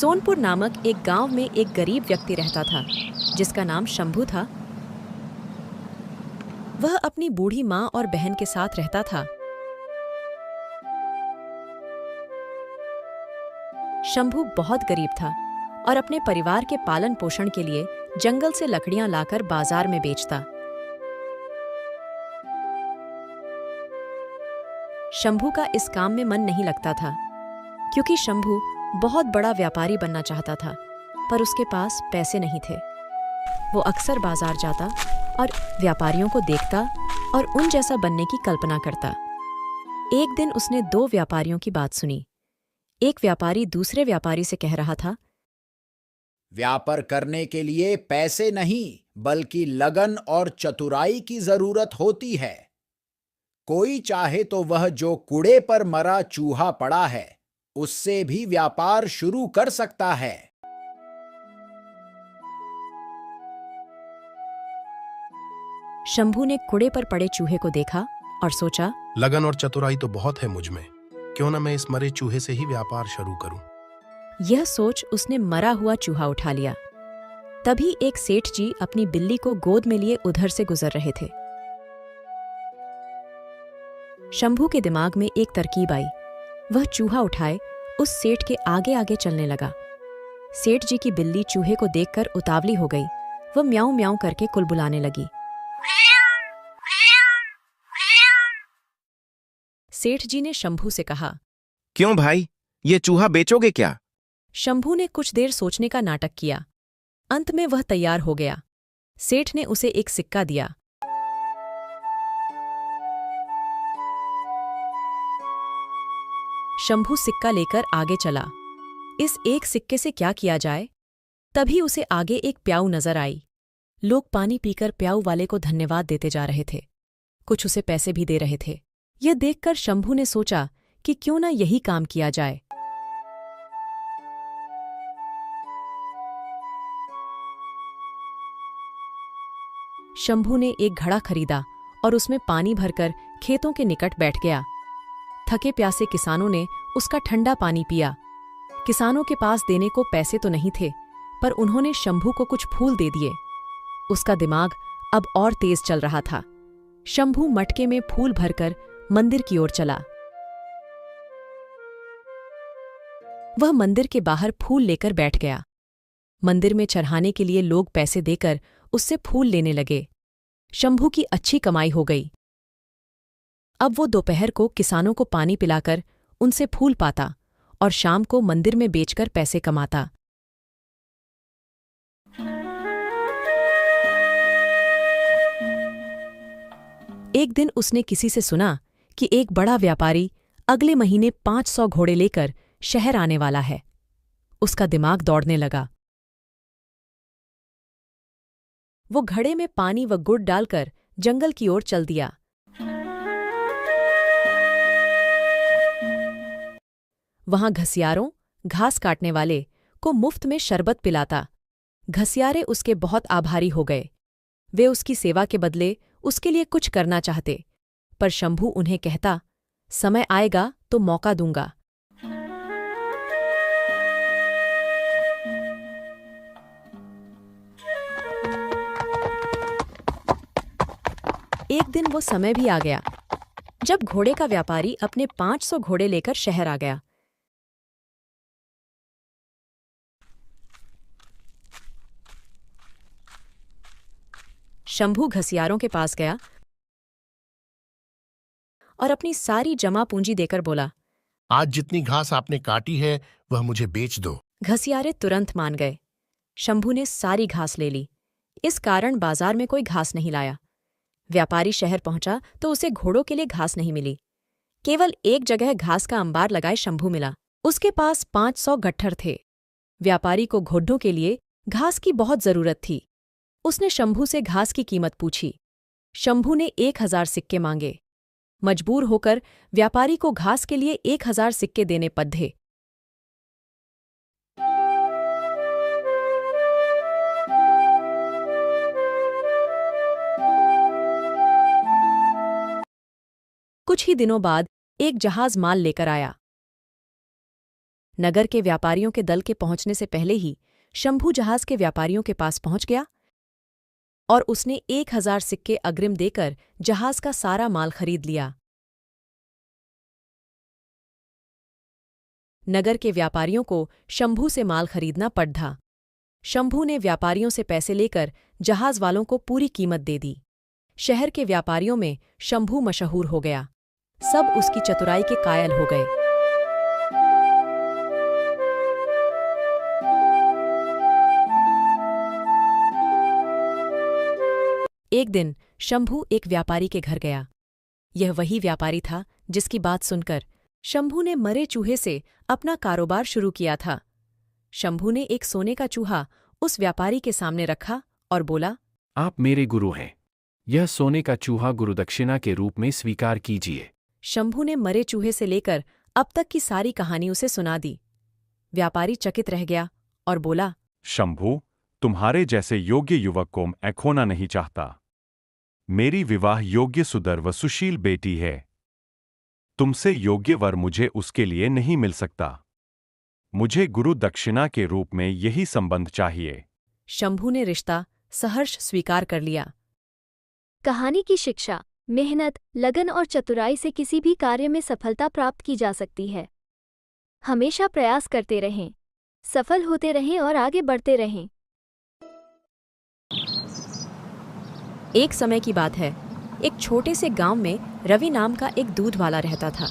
सोनपुर नामक एक गांव में एक गरीब व्यक्ति रहता था जिसका नाम शंभू था। वह अपनी बूढ़ी माँ और बहन के साथ रहता था। शंभू बहुत गरीब था और अपने परिवार के पालन पोषण के लिए जंगल से लकड़ियां लाकर बाजार में बेचता। शंभू का इस काम में मन नहीं लगता था क्योंकि शंभू बहुत बड़ा व्यापारी बनना चाहता था, पर उसके पास पैसे नहीं थे। वो अक्सर बाजार जाता और व्यापारियों को देखता और उन जैसा बनने की कल्पना करता। एक दिन उसने दो व्यापारियों की बात सुनी। एक व्यापारी दूसरे व्यापारी से कह रहा था, व्यापार करने के लिए पैसे नहीं बल्कि लगन और चतुराई की जरूरत होती है। कोई चाहे तो वह जो कूड़े पर मरा चूहा पड़ा है उससे भी व्यापार शुरू कर सकता है। शंभू ने कूड़े पर पड़े चूहे को देखा और सोचा, लगन और चतुराई तो बहुत है मुझ में, क्यों ना मैं इस मरे चूहे से ही व्यापार शुरू करूं। यह सोच उसने मरा हुआ चूहा उठा लिया। तभी एक सेठ जी अपनी बिल्ली को गोद में लिए उधर से गुजर रहे थे। शंभू के दिमाग में एक तरकीब आई। वह चूहा उठाए उस सेठ के आगे आगे चलने लगा। सेठ जी की बिल्ली चूहे को देखकर उतावली हो गई। वह म्याऊं म्याऊं करके कुलबुलाने लगी। सेठ जी ने शंभू से कहा, क्यों भाई, ये चूहा बेचोगे क्या? शंभू ने कुछ देर सोचने का नाटक किया। अंत में वह तैयार हो गया। सेठ ने उसे एक सिक्का दिया। शंभू सिक्का लेकर आगे चला। इस एक सिक्के से क्या किया जाए? तभी उसे आगे एक प्याऊ नजर आई। लोग पानी पीकर प्याऊ वाले को धन्यवाद देते जा रहे थे। कुछ उसे पैसे भी दे रहे थे। यह देखकर शंभू ने सोचा कि क्यों ना यही काम किया जाए। शंभू ने एक घड़ा खरीदा और उसमें पानी भरकर खेतों के निकट बैठ गया। थके प्यासे किसानों ने उसका ठंडा पानी पिया। किसानों के पास देने को पैसे तो नहीं थे, पर उन्होंने शंभू को कुछ फूल दे दिए। उसका दिमाग अब और तेज चल रहा था। शंभू मटके में फूल भरकर मंदिर की ओर चला। वह मंदिर के बाहर फूल लेकर बैठ गया। मंदिर में चढ़ाने के लिए लोग पैसे देकर उससे फूल लेने लगे। शंभू की अच्छी कमाई हो गई। अब वो दोपहर को किसानों को पानी पिलाकर उनसे फूल पाता और शाम को मंदिर में बेचकर पैसे कमाता। एक दिन उसने किसी से सुना कि एक बड़ा व्यापारी अगले महीने 500 घोड़े लेकर शहर आने वाला है। उसका दिमाग दौड़ने लगा। वो घड़े में पानी व गुड़ डालकर जंगल की ओर चल दिया। वहां घसियारों, घास काटने वाले को मुफ्त में शरबत पिलाता। घसियारे उसके बहुत आभारी हो गए। वे उसकी सेवा के बदले उसके लिए कुछ करना चाहते, पर शंभू उन्हें कहता, समय आएगा तो मौका दूंगा। एक दिन वो समय भी आ गया जब घोड़े का व्यापारी अपने 500 घोड़े लेकर शहर आ गया। शंभू घसियारों के पास गया और अपनी सारी जमा पूंजी देकर बोला, आज जितनी घास आपने काटी है वह मुझे बेच दो। घसियारे तुरंत मान गए। शंभू ने सारी घास ले ली। इस कारण बाजार में कोई घास नहीं लाया। व्यापारी शहर पहुंचा तो उसे घोड़ों के लिए घास नहीं मिली। केवल एक जगह घास का अंबार लगाए शंभू मिला। उसके पास 500 गट्ठर थे। व्यापारी को घोड़ों के लिए घास की बहुत जरूरत थी। उसने शंभू से घास की कीमत पूछी। शंभू ने 1000 सिक्के मांगे। मजबूर होकर व्यापारी को घास के लिए 1000 सिक्के देने पड़े। कुछ ही दिनों बाद एक जहाज माल लेकर आया। नगर के व्यापारियों के दल के पहुंचने से पहले ही शंभू जहाज के व्यापारियों के पास पहुंच गया और उसने 1000 सिक्के अग्रिम देकर जहाज का सारा माल खरीद लिया। नगर के व्यापारियों को शंभू से माल खरीदना पड़ था। शंभू ने व्यापारियों से पैसे लेकर जहाज वालों को पूरी कीमत दे दी। शहर के व्यापारियों में शंभू मशहूर हो गया। सब उसकी चतुराई के कायल हो गए। एक दिन शंभू एक व्यापारी के घर गया। यह वही व्यापारी था जिसकी बात सुनकर शंभू ने मरे चूहे से अपना कारोबार शुरू किया था। शंभू ने एक सोने का चूहा उस व्यापारी के सामने रखा और बोला, आप मेरे गुरु हैं। यह सोने का चूहा गुरुदक्षिणा के रूप में स्वीकार कीजिए। शंभू ने मरे चूहे से लेकर अब तक की सारी कहानी उसे सुना दी। व्यापारी चकित रह गया और बोला, शंभू, तुम्हारे जैसे योग्य युवक को मैं खोना नहीं चाहता। मेरी विवाह योग्य सुंदर व सुशील बेटी है। तुमसे योग्य वर मुझे उसके लिए नहीं मिल सकता। मुझे गुरु दक्षिणा के रूप में यही संबंध चाहिए। शंभू ने रिश्ता सहर्ष स्वीकार कर लिया। कहानी की शिक्षा: मेहनत, लगन और चतुराई से किसी भी कार्य में सफलता प्राप्त की जा सकती है। हमेशा प्रयास करते रहें, सफल होते रहें और आगे बढ़ते रहें। एक समय की बात है, एक छोटे से गांव में रवि नाम का एक दूध वाला रहता था।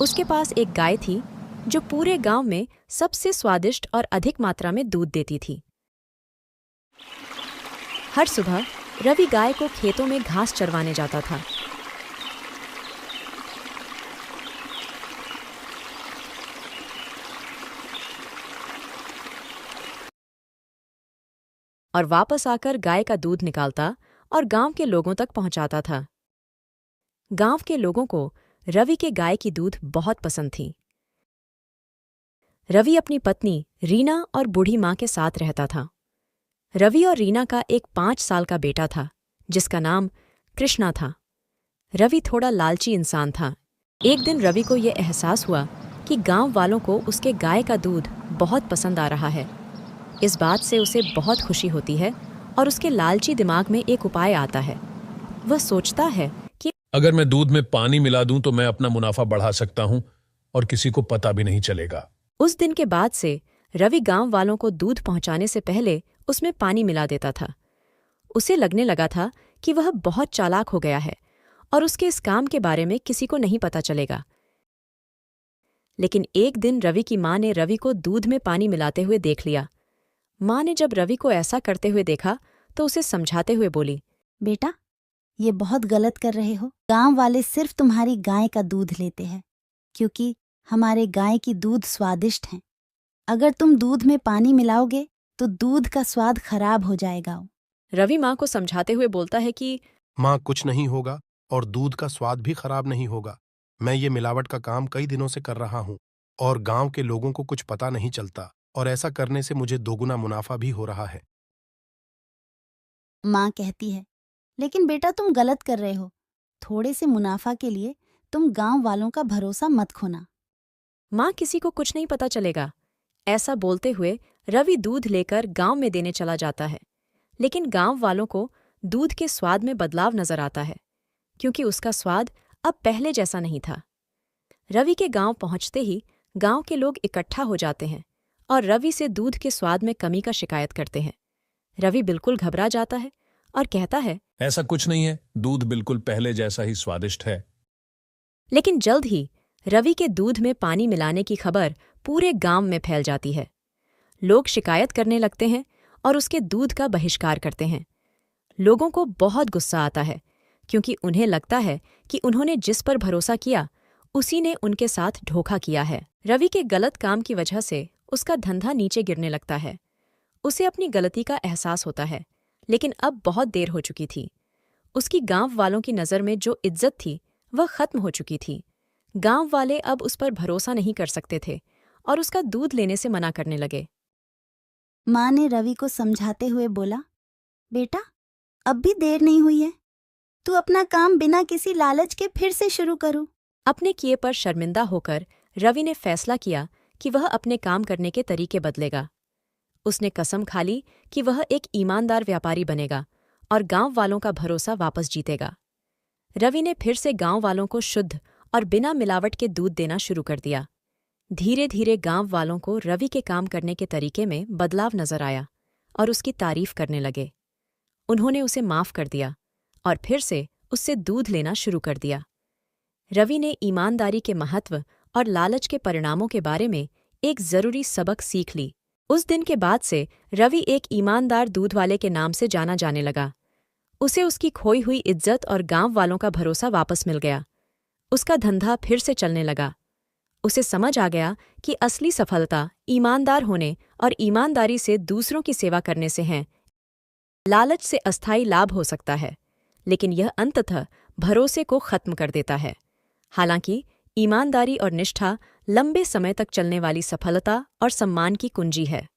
उसके पास एक गाय थी जो पूरे गांव में सबसे स्वादिष्ट और अधिक मात्रा में दूध देती थी। हर सुबह रवि गाय को खेतों में घास चरवाने जाता था। और वापस आकर गाय का दूध निकालता और गांव के लोगों तक पहुंचाता था। गांव के लोगों को रवि के गाय की दूध बहुत पसंद थी। रवि अपनी पत्नी रीना और बूढ़ी मां के साथ रहता था। रवि और रीना का एक 5 साल का बेटा था जिसका नाम कृष्णा था। रवि थोड़ा लालची इंसान था। एक दिन रवि को यह एहसास हुआ कि गांव वालों को उसके गाय का दूध बहुत पसंद आ रहा है। इस बात से उसे बहुत खुशी होती है और उसके लालची दिमाग में एक उपाय आता है। वह सोचता है कि अगर मैं दूध में पानी मिला दूं तो मैं अपना मुनाफा बढ़ा सकता हूं और किसी को पता भी नहीं चलेगा। उस दिन के बाद से रवि गांव वालों को दूध पहुंचाने से पहले उसमें पानी मिला देता था। उसे लगने लगा था कि वह बहुत चालाक हो गया है और उसके इस काम के बारे में किसी को नहीं पता चलेगा। लेकिन एक दिन रवि की मां ने रवि को दूध में पानी मिलाते हुए देख लिया। मां ने जब रवि को ऐसा करते हुए देखा तो उसे समझाते हुए बोली, बेटा, ये बहुत गलत कर रहे हो। गांव वाले सिर्फ तुम्हारी गाय का दूध लेते हैं क्योंकि हमारे गाय की दूध स्वादिष्ट है। अगर तुम दूध में पानी मिलाओगे तो दूध का स्वाद खराब हो जाएगा। रवि मां को समझाते हुए बोलता है कि माँ, कुछ नहीं होगा और दूध का स्वाद भी खराब नहीं होगा। मैं ये मिलावट का काम कई दिनों से कर रहा हूँ और गांव के लोगों को कुछ पता नहीं चलता और ऐसा करने से मुझे दोगुना मुनाफा भी हो रहा है। माँ कहती है, लेकिन बेटा तुम गलत कर रहे हो। थोड़े से मुनाफा के लिए तुम गांव वालों का भरोसा मत खोना। मां, किसी को कुछ नहीं पता चलेगा। ऐसा बोलते हुए रवि दूध लेकर गांव में देने चला जाता है। लेकिन गांव वालों को दूध के स्वाद में बदलाव नजर आता है क्योंकि उसका स्वाद अब पहले जैसा नहीं था। रवि के गांव पहुंचते ही गांव के लोग इकट्ठा हो जाते हैं और रवि से दूध के स्वाद में कमी का शिकायत करते हैं। रवि बिल्कुल घबरा जाता है और कहता है, ऐसा कुछ नहीं है, दूध बिल्कुल पहले जैसा ही स्वादिष्ट है। लेकिन जल्द ही रवि के दूध में पानी मिलाने की खबर पूरे गांव में फैल जाती है। लोग शिकायत करने लगते हैं और उसके दूध का बहिष्कार करते हैं। लोगों को बहुत गुस्सा आता है क्योंकि उन्हें लगता है कि उन्होंने जिस पर भरोसा किया उसी ने उनके साथ धोखा किया है। रवि के गलत काम की वजह से उसका धंधा नीचे गिरने लगता है। उसे अपनी गलती का एहसास होता है, लेकिन अब बहुत देर हो चुकी थी। उसकी गांव वालों की नज़र में जो इज्जत थी वह खत्म हो चुकी थी। गांव वाले अब उस पर भरोसा नहीं कर सकते थे और उसका दूध लेने से मना करने लगे। माँ ने रवि को समझाते हुए बोला, बेटा, अब भी देर नहीं हुई है। तू अपना काम बिना किसी लालच के फिर से शुरू करो। अपने किए पर शर्मिंदा होकर रवि ने फैसला किया कि वह अपने काम करने के तरीके बदलेगा। उसने कसम खा ली कि वह एक ईमानदार व्यापारी बनेगा और गांव वालों का भरोसा वापस जीतेगा। रवि ने फिर से गांव वालों को शुद्ध और बिना मिलावट के दूध देना शुरू कर दिया। धीरे धीरे गांव वालों को रवि के काम करने के तरीके में बदलाव नजर आया और उसकी तारीफ करने लगे। उन्होंने उसे माफ कर दिया और फिर से उससे दूध लेना शुरू कर दिया। रवि ने ईमानदारी के महत्व और लालच के परिणामों के बारे में एक जरूरी सबक सीख ली। उस दिन के बाद से रवि एक ईमानदार दूध वाले के नाम से जाना जाने लगा। उसे उसकी खोई हुई इज्जत और गांव वालों का भरोसा वापस मिल गया। उसका धंधा फिर से चलने लगा। उसे समझ आ गया कि असली सफलता ईमानदार होने और ईमानदारी से दूसरों की सेवा करने से है। लालच से अस्थायी लाभ हो सकता है, लेकिन यह अंततः भरोसे को खत्म कर देता है। हालांकि ईमानदारी और निष्ठा लंबे समय तक चलने वाली सफलता और सम्मान की कुंजी है।